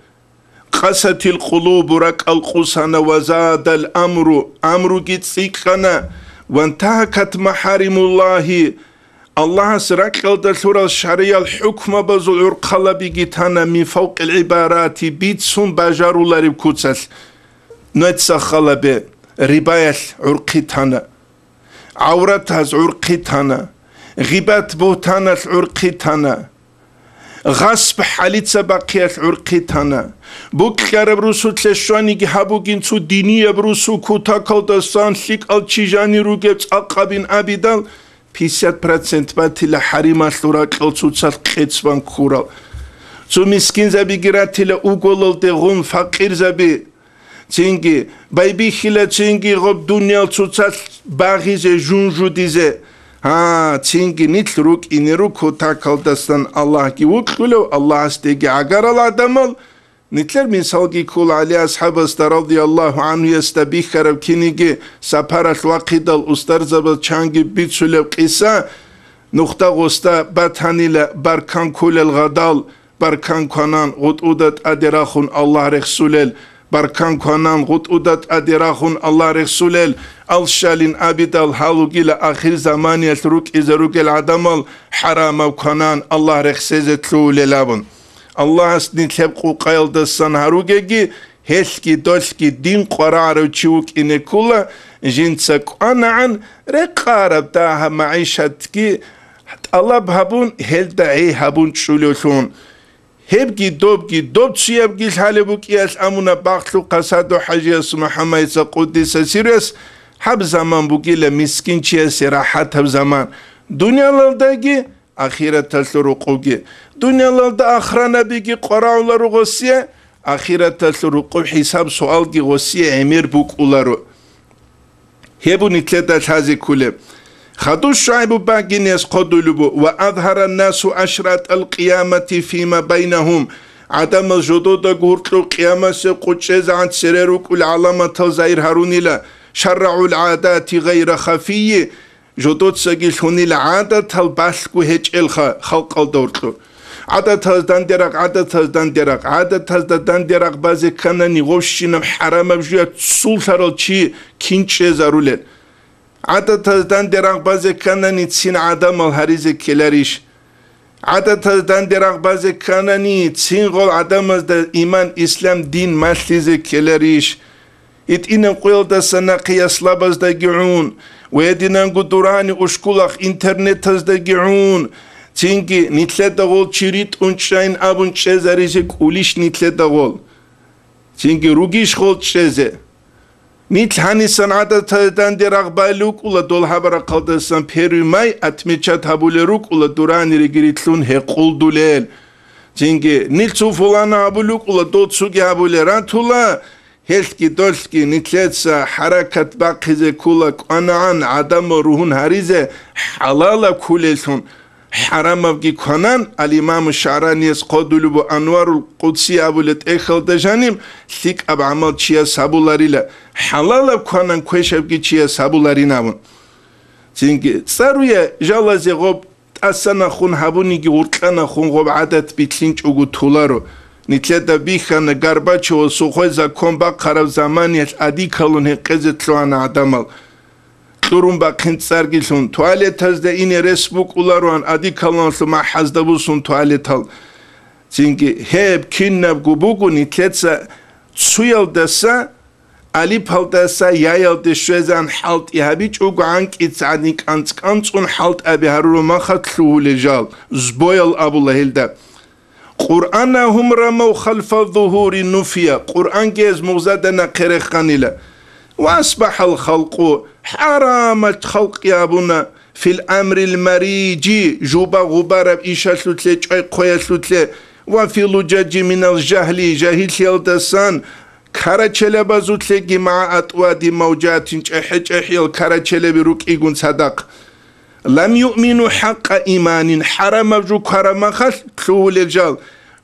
قست القلوب رك القسن وزاد الأمر أمر جد سيقنا وانتهكت محارم الله الله سرق الدسورة الشرعية الحكم بزور قلبي جتانا من فوق العبارات بيتسون باجارو لارب كوتسس نتسخل به رباية عرقتانا عورتها عرقتانا غيبات بوتانا عرقتانا غصب حاليت سباقية عرقتانا بوك كارب روسو تلشواني جهابو جنسو دينية بروسو كوتاكال دستان ليك التشيجاني روجبت أقابين أبيدال 50% باتيلا حريمة لوراك التوتسال قيتسبان كورال سو مسكين زبي جراتيلا أوغولل دغون فقير زبي تينجي بايبي خيلا تينجي غب دنيا التوتسال باغيزي جونجو ديزي تينجي نتلروك إنيرو كوتاكال دستان الله كي وكلو الله استيجي عقار العدمال نتلر من سالجي كل علي أصحاب أستر رضي الله عنه يستبيخ كرب كينيجي سپار الوقيد الأستر زبط چانجي بيتسولي قيسا نقطة غستا باتانيل بركان كل الغدال بركان كانان غدودت أدراخون الله رخسولل بركان كونان غط أودت أدراخون الله رسول الشالين أبيدال هالوغيل آخر زمان يتروك إذا روك العدمال حرام وكونان الله رخصيزت لو للابن الله أسنيت لبقو قيل دستان هاروغيجي هلكي دولكي دين قرار وشوك إنكولا جنسك أنعن رقارب داها معيشتكي الله بهبون هل دعي هبون شلوثون هبكي دوب تشيبكي الحالبوك ياس أمونا باقلو قصادو حجيس محمد قدس سيريس حب زمان بوكي لمسكين چيس راحت حب زمان دنيا لالداگي آخرت تلسروقوگي دنيا لالدا آخرانا بيگي قراو لارو غسيه آخرت تلسروقو حساب سؤالگي غسيه امير بوك اولارو هبو نتلتا تازي كولي خدو الشعب باقينيس قدلبو وأظهر الناس أشرات القيامة فيما بينهم عدم الجدود قرطلو قيامة سيقوشيز عن سريروك العلامة الزاير هاروني لا شرعوا العادات غير خفية جدود سجيل هوني العادة الباسكو هيج خلق الدورتلو عادة هزدان درق بازي كانني غوشينم حرام بجوية تسول سارل چي كينچه زارولين عادة هزدان درق بازي كانني تسين عدم الهريز كلاريش عادة هزدان درق بازي كانني تسين غول عدم هزدان إيمان إسلام دين مالتيز كلاريش إتئنن قويل دا سنة قياس لابز دا جعون ويدنن قدراني أشكولخ إنترنت هزدا جعون تينكي نتلتا غول چيريت انشاين أبون چزاريزي كوليش نتلتا غول تينكي روغيش غول چزي نيت هاني سنعادة تدان دي رغبالوك ولا دول حبرا قلدسان پيرماي اتميچات هبولروك ولا دوراني رگريتلون هقول دوليل تينكي نيت سو فلانا هبولوك ولا دول تسوغي هبولران تولا هلكي دولكي نتلتسا حركة باقيزي كولا قانعان عدم روحون هريزي حلالا كوليسون حرام بگی کنن الامام الشعرانی از قدلو با انوار القدسی ابولت اخل دجانیم ثیک اب عمل چیا سابولاری ل حلال کنن کوش بگی چیا سابولاری نبون چینگی سروی جالازی غب اصلا خون هبونی گی ورکان خون غب عادت بیتلینچ اوگو تولارو نتلت بیخان گرباچ و سوخوی زکون با قرب زمانیش ادی کلون هقزت لوان عدمال دورون با خنت سرگیلسون توالت هزده این رسبوک اولارون ادی کلانسو ما حزده بوسون توالت هل چینگی هب کینب گوبوگو نیتلتسا سویل دسا علی پل دسا یایل دشوزن حالت ایهبیچ اوگو عنک ایتسادنیک انسکانسون حالت ابی هرولو ما خطلوه لجال زبویل ابو لهلده قرآن هم رمو خلف الظهور نفيا قرآن جيز مغزدنا قرخانيلا وأصبح الخلق حرامة خلق يا ابونا في الأمر المريجي جوبا غبارة بإيشا سلوتلي جاي قوية سلوتلي وفي لجاج من الجهل جاهل يلدسان كارا بازوتلي مع أطواد موجات جاحج أحيال كارا بروك إيقون صدق لم يؤمنوا حق إيمان حرام جو كرما خل تلوه للجال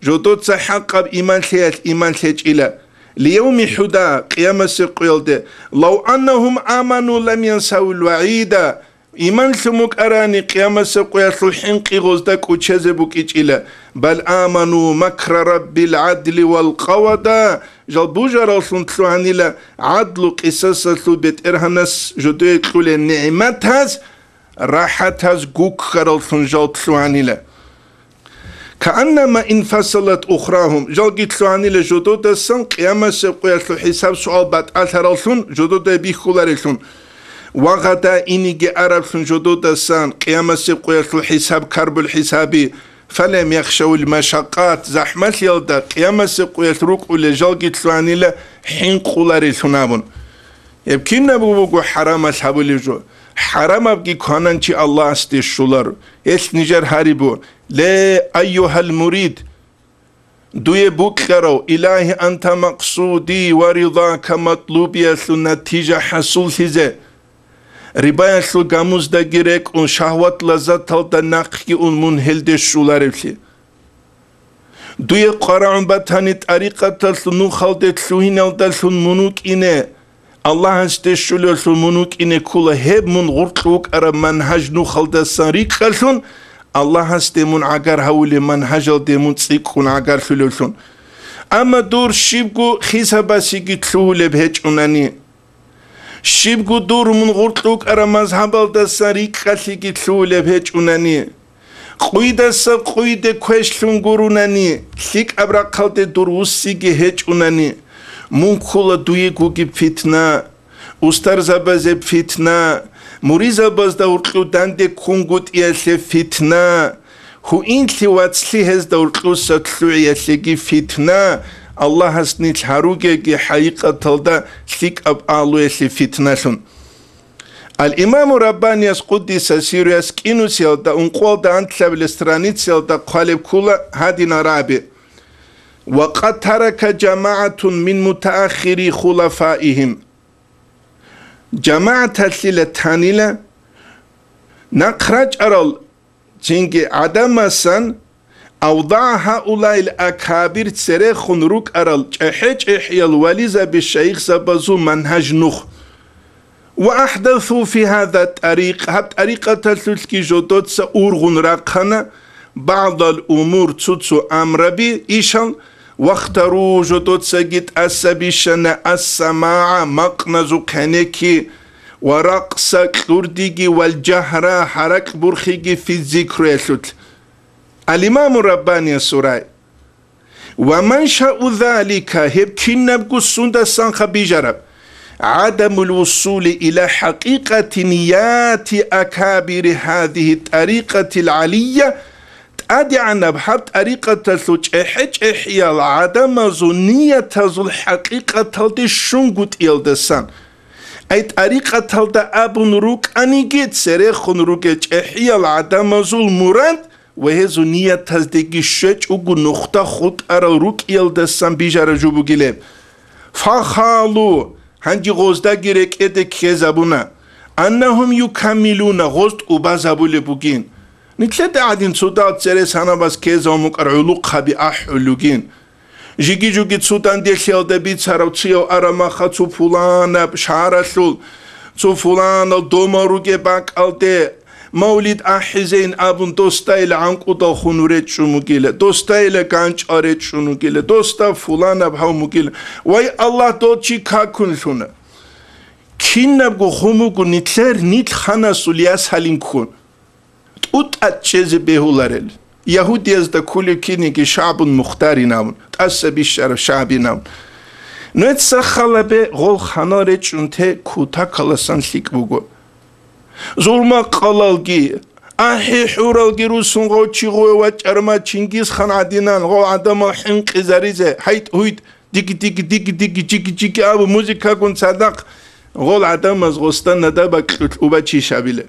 جدود حق بإيمان ثيات إيمان ثيات إلى ليوم حدا قيامة سيقول ده لو أنهم آمنوا لم ينسوا الوعيد إيمان ثمك أراني قيامة سيقول الحين قيغوزدك وچزبك إلى بل آمنوا مكر رب العدل والقوة جال بوجر أصلا تلوهاني لا عدل قصص ثبت إرهنس جدو يقول النعمات هز راحت هز قوك خرال ثنجال تلوهاني لا كأنما انفصلت أخراهم جال جيت لواني لجدود السن قيامة سيقوية حساب سؤال بعد أثر ثن جدود بيخولار ثن وغدا إنيجي أرب ثن جدود السن قيامة سيقوية حساب كرب الحسابي فلم يخشوا المشاقات زحمة يلدا قيامة سيقوية روك ولجال جيت لواني لحين قولار ثنابون يبكين نبوغو حرام أصحاب الجو حرام أبقي كونان چي الله استشولار إس نجر هاريبو لا أيها المريد دوي بوكرو إلهي أنت مقصودي ورضاك مطلوبي نتيجة حصول هزه رباية غاموز دا گيرك اون شهوات لذات دا نقي اون منهل دي شولار بسي دوي قرعون بطاني طريقة نو خالد تلوهين الدلسون منوك إنه الله استشولر منوك إنه كل هب من غرطوك أرى منهج نو خالد ساريك خلسون الله استمون عقار هولي منهج ديمون تسيقون عقار فلوسون أما دور شبكو خيسا باسيكي تلولي بهجوناني شبكو دور من غرطلوك أرى مذهب دساريك خليكي تلولي بهجوناني قويدة سا قويدة كوشلون غوروناني ليك أبرا قلت دور وسيكي هجوناني منكولا دويكوكي فتنة أستار زبازي فتنة مريزا باز دورقلو دانده كونغوت يالي فتنة هو إنتلي واتسلي هز دورقلو ستلو يالي فتنة الله هسني تحروكي حقيقة تلدا ليك أب آلو يالي فتنة الإمام رباني قدس سيرو يسكينو سيلدا انقوال دا انتلا بالاسترانيت سيلدا قالب كولا هادينا رابي وقد ترك جماعة من متأخري خلفائهم جماعة الليلة تانيلة نقرج أرال جنجي عدم سن أوضع هؤلاء الأكابر تسريخ روك أرال جحج إحيال وليزة بالشيخ زبزو منهج نخ وأحدثوا في هذا الطريق هب طريقة تلتلكي جدود سأورغن راقنا بعض الأمور تسوتسو أمربي إيشان واختاروا جدود سجد أسبيشنا السماع مقنزو كنكي ورقص كرديجي والجهرة حرك برخيجي في الذكر الإمام الرباني السراي ومنشأ ذلك هبكين نبقو السندة سانخ بجرب عدم الوصول إلى حقيقة نيات أكابر هذه الطريقة العالية أدي عنا بحب طريقة تلوج إحيال عدم ظنية تزل حقيقة تلد شنغوت إلدسان أي طريقة تلد أبن روك أنيجيت سريخ روك إحيال عدم ظل مراد وهي ظنية تزدقي شج وقو نخطة خط أرى روك إلدسان بيجار جوبو جلب فخالو هنجي غزدا جيرك إدك كيزابونا أنهم يكملون غزد وبازابو لبوغين نتلت قاعدين سودات سيرس هنا بس كيزا ومقرعلوقها بأحلوغين جيجي جوجي سودان دي خيال دبيت سارو تسيو أرماخا تو فلان بشعرسول تو فلان الدوماروغي باك الدي مولد أحزين أبن دوستايل عنكو دا خنوريت شنوغيلة دوستايل كانش آريت شنوغيلة دوستا فلان بحاو مغيلة واي الله دوتشي كاكون شونا كين نبغو خموغو نتلر نتل خانا سولياس هالين كون أتشيز بهولارل يهودي از دا كل كينيكي شعب مختار نامون تأسبي الشرف شعبي نامون نويت سخلا بي غول خاناري چونته كوتا كالسان سيك بوغو زولما قلالگي أحي حورالگي روسون غو چيغوه و چرما چنگيز خان عدينان غو عدما حنق زريزه حيت هويت ديك ديك ديك ديك جيك جيك أبو موزيكا كون صدق غول عدم از غستان ندابا كتلوبا چي شابيله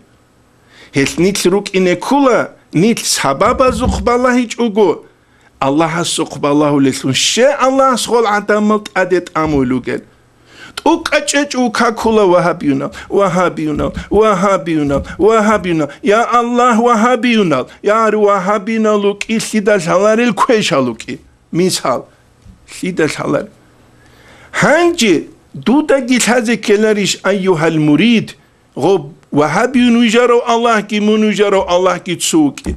هل نيت روك إنه كولا نيت سبب زخبالله هيج أوجو الله سخبالله لسون شيء الله سخول عدمت أدت أمولوجل توك أجج وكا كولا وهابيونا وهابيونا وهابيونا وهابيونا يا الله وهابيونا يا وهابيونا لوك إسيدا شالار الكويشا لوكي مثال سيدا شالار هنجي دودا جيت هذا كلاريش أيها المريد غب وهابي نجارو الله كي منجارو الله كي تسوكي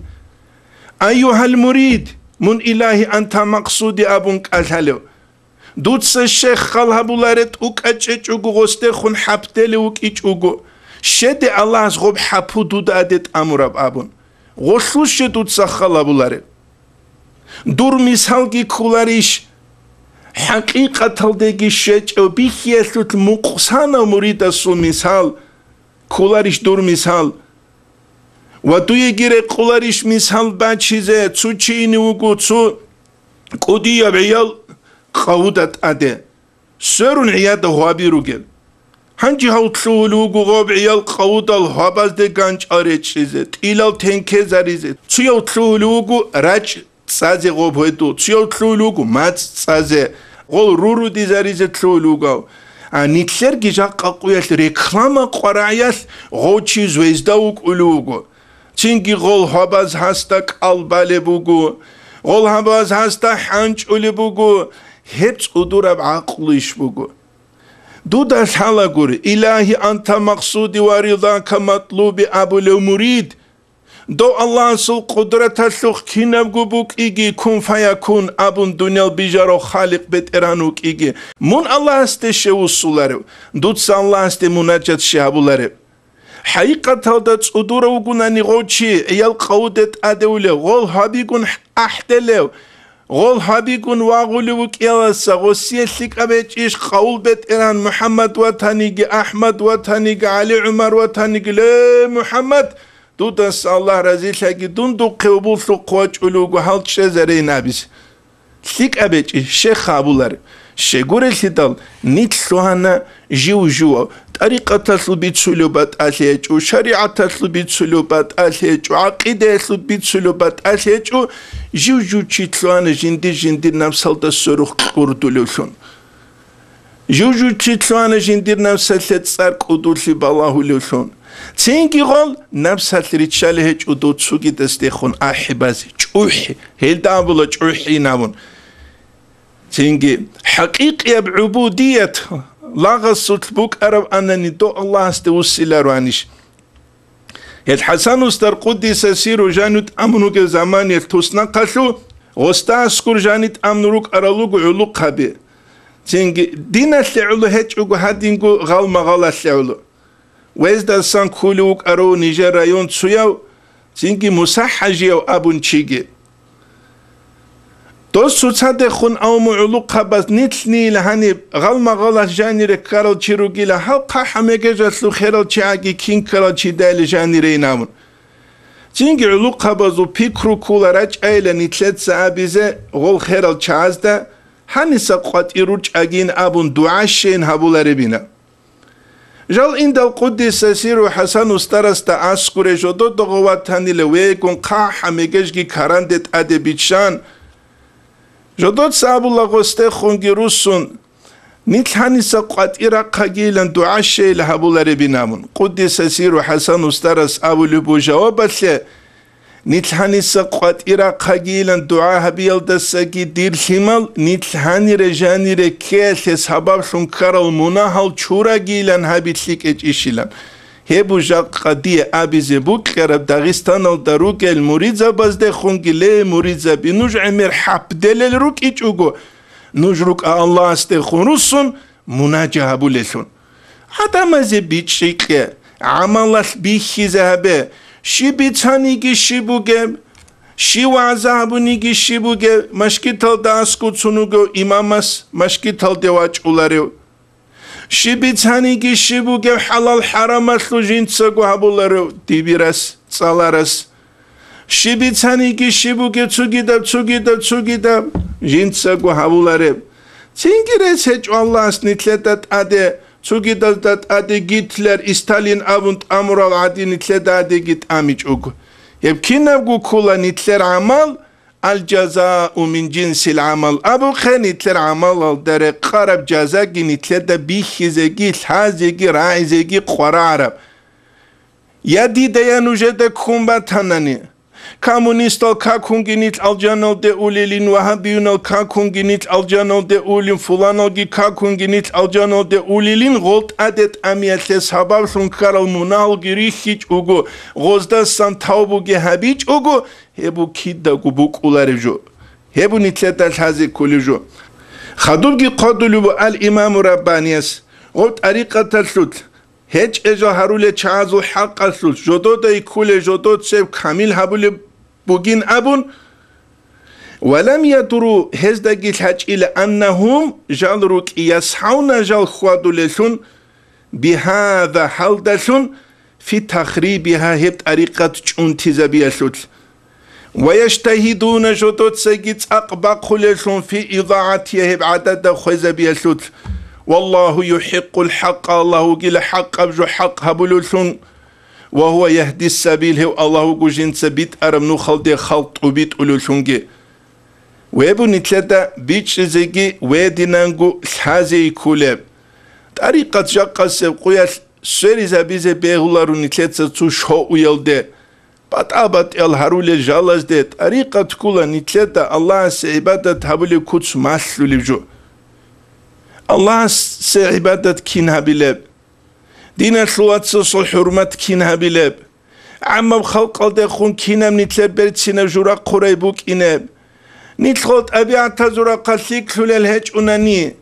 أيها المريد من إلهي أنت مقصود أبونك أجهلو دوتس الشيخ خالها بولارت أوك أجج أوكو غسته خون حبتلي أوك إج أوكو شد الله غب حبو دود أدت أمراب أبون غسوش دوتس خالها بولارت دور مثال كي كولاريش حقيقة تلدقي شج أو بيخيثت مقصانا مريد السو مثال كولاريش دور مثال ودوية غير كولاريش مثال بچيزه تو چيني وگو تو قدية بعيال قودت أده سرون عيادة هوابي روگل هنجي هاو تلو وگو غاب عيال قودة الهواباز ده گانج آره چيزه تيلال تنكه زريزه تيو تلو وگو رج تسازه غاب هدو تيو تلو وگو مات تسازه غول رورو دي زريزه تلو وگو نيتلر جيجا قاقوياش ريكلاما قراياش غوچي زويزداوك أولوغو تينجي غول هاباز هستاك البالي بوغو غول هاباز هستا حانج أولي بوغو هبس قدورة بعقليش بوغو دودا شالا قوري إلهي أنت مقصودي ورضاك مطلوبي أبو المريد دو الله سل قدرت اللوخ كينب قبوك إيجي كون فيكون أبون دنيا بجارو خالق بيت إرانوك إيجي من الله استشي وصولارو دوتس الله است مناجات شهابولارو حقيقة هذا صدور وجناني غوتشي عيال قودة أدولة غول هابيكون أحدلو غول هابيكون واغولوك يلا سغوسية لك أبيت إيش قول بيت إيران محمد وطنيجي أحمد وطنيجي علي عمر وطنيجي لا محمد دوتس الله رزيل هاجي دون دو قبول سو قوج ألوغو هالت شزري نابس لك أبيت إيش شيخ أبولار شغور الهدال نيت سوهانا جو طريقة تسلبيت سلوبات أليجو شريعة تسلبيت سلوبات أليجو عقيدة تسلبيت سلوبات أليجو جو تشيتلوان جندي نفسال تسروخ قردولوشون جو تشيتلوان جندي نفسال تسار قدولي بالله لوشون تينكي غول نفسال ريتشالهج ودوت سوكي تستيخون أحبازي جوحي هيل دابلو جوحي نابون تينكي حقيقي بعبودية لاغس بوك أرب أنني دو الله استوصل روانيش الحسن استر قدس سيرو جانت أمنوك زمان يلتوسنا قشو غستا أسكر جانت أمنوك أرلوك علوق خبي تينجي دينا اللعلو هيتشوكو هادينكو غال مغالا اللعلو ويزدا سان كولوك أرو نيجر رايون تسوياو تينجي مساحجيو أبون تشيجي دوستو تصدقون أو معلوق خبز نتلني لهاني غلما غلط جاني ركارل تشيروجي لحلقة حميجة جسلو خيرل تشاقي كين كرل تشيدال جاني رينامون تينجي علوق خبزو بيكرو كولا راج أيلا نتلت سابيزة غول خيرل تشازدا هاني ساقوات إروج أجين أبون دعاشين هابولا ربينا جال إن دل قدس سيرو حسن استرست أسكوري جدو دغوات هاني لويكون قا حميجة كاراندت أدبيتشان جدود ساب الله قسته خونگی روسون نیتلانی سقط ایرق قیلن دعاشه لهبول ربینامون قدس سیر حسن استرس اول بو جواب له نیتلانی سقط ایرق قیلن دعا هبیل دستگی دیر خیمال نیتلانی رجانی رکیل سبب شون کرل مناهل چورا گیلن هبیتلیک اجیشیلن هبو جاق قدی آبیزه بوک کرب داغستان الدروگ الموریزا بازده خونگیله موریزا بی نوج عمر حب دل روک ایچ اوگو نوج روک الله استه خونروسون مناجه بولشون آدم از بیچ شیقه عمالش بیخی زهبه شی بیتانیگی شی بوگه شی وعزه بونیگی شی بوگه مشکیتال داسکو چونوگو امامس مشکیتال دیواج اولاریو شبيتانيكي شبوكي حلال حرام اسلو جنسكو هبولارو ديبيرس صالارس شبيتانيكي شبوكي تسوغيدا جنسكو هبولارو تينجرس هج الله سنتلتات ادي تسوغيدالتات ادي جيتلر ستالين ابونت امورال ادي نتلت ادي جيت اميج اوغو يبكينابغو كولا نتلر عمال الجزاء من جنس العمل أبو خانيتلر عمل الدار قرب جزاء نتلد بيخزجي الحازجي راعزجي قرارب يدي ديانو جدا كومباتانني كامونيستال كاكونجينيت الجانال دي أوليلين وهابيونال كاكونجينيت الجانال دي أولين فلانالجي كاكونجينيت الجانال دي أوليلين غلط عدد أميات لسحباب سنكار المنالجي ريخيج أوغو غزدا سانتاوبوغي هابيج أوغو هبو كيدا قبوك أولارجو هبو نتلتا الحازي كوليجو خدوبجي قدلو الإمام ربانيس غلط أريقة السلط هج اجا هرول چازو حق السلط جدود ايكول جدود سيب كامل هبول بوغين أبون ولم يدروا هزدقي الحج إلى أنهم جالروك يسحون جال خوادو لسون بهذا حلدسون في تخريبها هب طريقة انتزابية السلط ويجتهدون جدود سيجيت أقبق لسون في إضاعتها هب عدد خوزابية السلط والله يحق الحق الله قيل حق أبجو حق هبولوسون وهو يهدي السبيل هو الله قجين سبيت أرمنو خلدي خلط وبيت أولوسونجي ويبو نتلتا بيتش زيجي ويدينانجو سحازي كولاب طريقة جاقة سيبقويا سوري زبيزي بيغولارو نتلتا تشو ويلدي بات الهارولي جالاز دي طريقة كولا نتلتا الله سيبادت هبولي كوتس ماسلو لبجو الله سعبادت كينها بلاب دين الثوات صل حرمت كينها بلاب عمّا خلق الدخون كينام نتلر برتسينا جورا قريبوك إناب نتخلط أبيع تزورا قسيك للهج أناني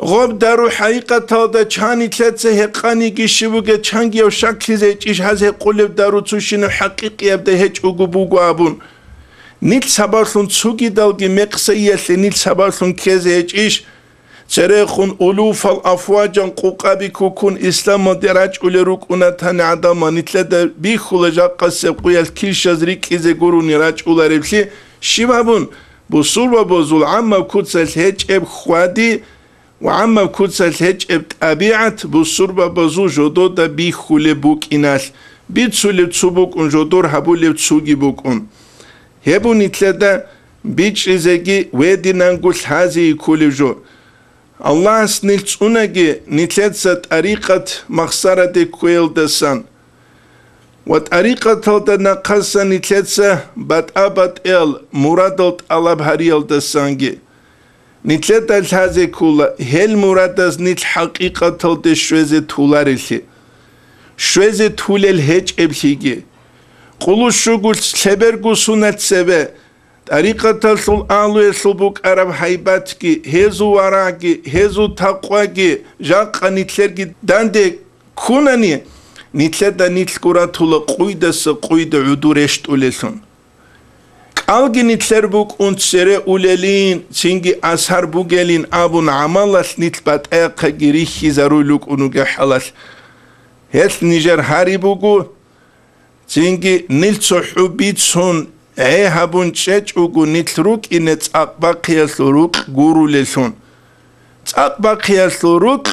غوب دارو حقيقة تالدا چاني تلتسه هقاني گشبوگه چانگي و شكل زيج إش هزه قلب دارو تشينو حقيقي أبده هج أغو بوغو أبون نيل سبارلون تسوغي دالگي مقصية نيل سبارلون كيزه هج إش تريخون ألوف الأفواجان قوقابي كوكون إسلام دراج أولروك أنتان عداما نتلد بيخولجا قصب قيال كيش ازريك إزي قرو نراج أولاربسي شبابون بصور وبوزول عما كوتسل هج إب خوادي وعما كوتسل هج إب تابيعت بصور وبوزو جدو دا بيخولي بوك إناس بيتسولي تسوبوك أن جدور هبولي تسوغي بوك أن هبو نتلد بيش إزيجي ويدي نانقل هازي يكولي جو الله سنلت أناجي نتلت طريقة مخسرة كويل دسان وطريقة نقصة نتلت بات مرادلت ألب هريل دسانجي نتلت الهازي كولا هل مرادز نت حقيقة تلت شوزي تولاريلي شوزي تولل هج ابليجي قلو شغل سبرگو سنت سبه طريقة الأعلى يسلبوك عرب حيباتكي هزو وراكي هزو تقواكي جاقا نتلرگي داندي كوناني نتلدا نتلقورا تولا قويدس قويد عدورشت أوليسون كالگي نتلربوك انتسره أوليلين تنگي أسهر بوغلين أبون عمالس نتلبات ايقا گريخي زارولوك انوغا حالس هس نيجر هاري بوغو تنگي نلتسو حبيتسون هابون تشج اوغو نتلروك إن تأقباقيا سلوروك غورو لسون تأقباقيا سلوروك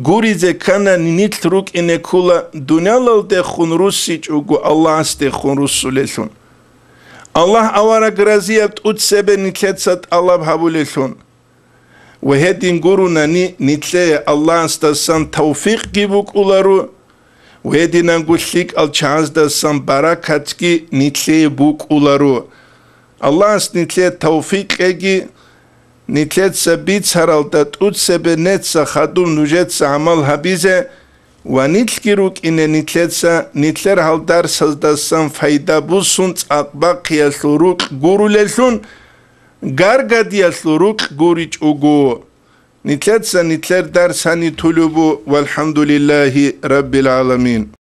غوري زكانا نتلروك إن كولا دنيا لل دخون روسيج اوغو الله استخون روسو لسون الله أورا غرازيات أتسبه نتلتسات الله بهابو لسون وهدين غورو ناني نتلي الله استسان توفيق جيبوك أولارو وهدي نقول لك الشانس ده سام بركاتكي نتلي بوك أولارو الله نتلي توفيق اجي نتلي سبيت سرالتات أتسبه نتسا خدوم نجت عمل هبيزه ونتلكيروك إن نتلر هال درس ده سام فايدة بوسون أقباق يسلوروك غورو لسون غارغاد يسلوروك غوريج أوغو نتلر درساني طلبو والحمد لله رب العالمين.